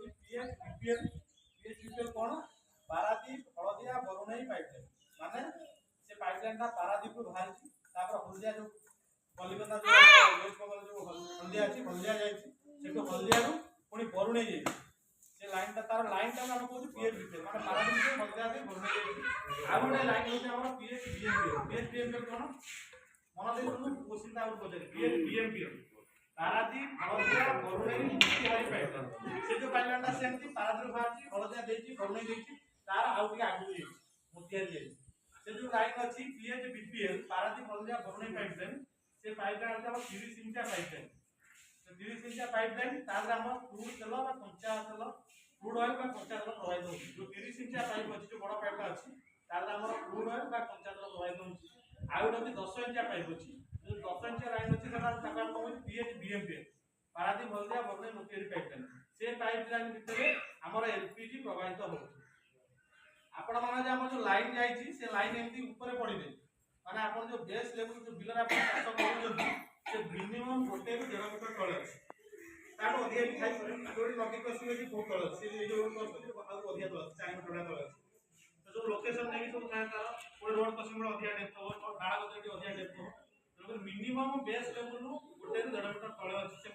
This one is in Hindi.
अछि पीएच बीपीएल। पीएच बीपीएल कोन पारादीप हळदिया बरुणेई पाइपलाइन माने से पाइपलाइन ता पारादीप रु बाहरी तापर हळदिया जो कलिकता जो वेस्ट बेंगल जो हल्दिया अछि हल्दिया जायछि सेटो हल्दिया रु पुनी बरुणेई जायछि से लाइन ता तार लाइन ता हम कहू पीएच बीपीएल माने पारादीप से हल्दिया से बरुणेई जायछि आ गोटे लाइन होछि हमर पीएच बीएमपीएल। पीएच बीएमपीएल कोन मन दे सुनु क्वेश्चन ता और पछे पीएच बीएमपीएल पारादीप हळदिया बरुणेई मोतिहारी पाइपलाइन से जो पाइपलाइन ता सेमती पारादीप बाहरछि हळदिया देछि बरुणेई देछि तार आउ टिके आगु जायछि मोतिहारी जायछि से जो लाइन अछि पीएच बीपीएल पारादीप हळदिया बरुणेई पाइपलाइन से पाइपलाइन हम 30 इंच पाइपलाइन से 30 इंच पाइपलाइन तार हम क्रूड तेल बा कंचा तेल क्रूड ऑयल बा कंचा तेल प्रवाहित होछि जो 30 इंच पाइप अछि जो बड़ा पाइप अछि तार हम क्रूड ऑयल बा कंचा तेल प्रवाहित होछि आ गोटे 10 इंच पाइप अछि जो 10 इंच लाइन अछि सेटा ताका हम कहू पीएच बीएमपीएल पारादीप हळदिया बरुणेई मोतिहारी पाइपलाइन से पाइपलाइन भितरे हमर एलपीजी प्रवाहित होछि आपण माने जे हमर जो लाइन जाईछि से लाइन एमती ऊपर पड़िबे माने आपण जो बेस लेवल जो बिलर आपण चाष करूछन से मिनिमम 1 ରୁ 1.5 मीटर तळे अछि ताको अधिया भी खाइ करे जोडी लगे कसिबे कि बहुत तळे अछि से जो करछथि आउ अधिया तळे 4 मीटर तळे अछि तो जो लोकेशन नेबी सब थाय तार कोइ रोड कसिबे अधिया डेप्थ हो डाळा गजडी अधिया डेप्थ हो तो मिनिमम बेस लेवल ରୁ 1 ରୁ 1.5 मीटर तळे अछि से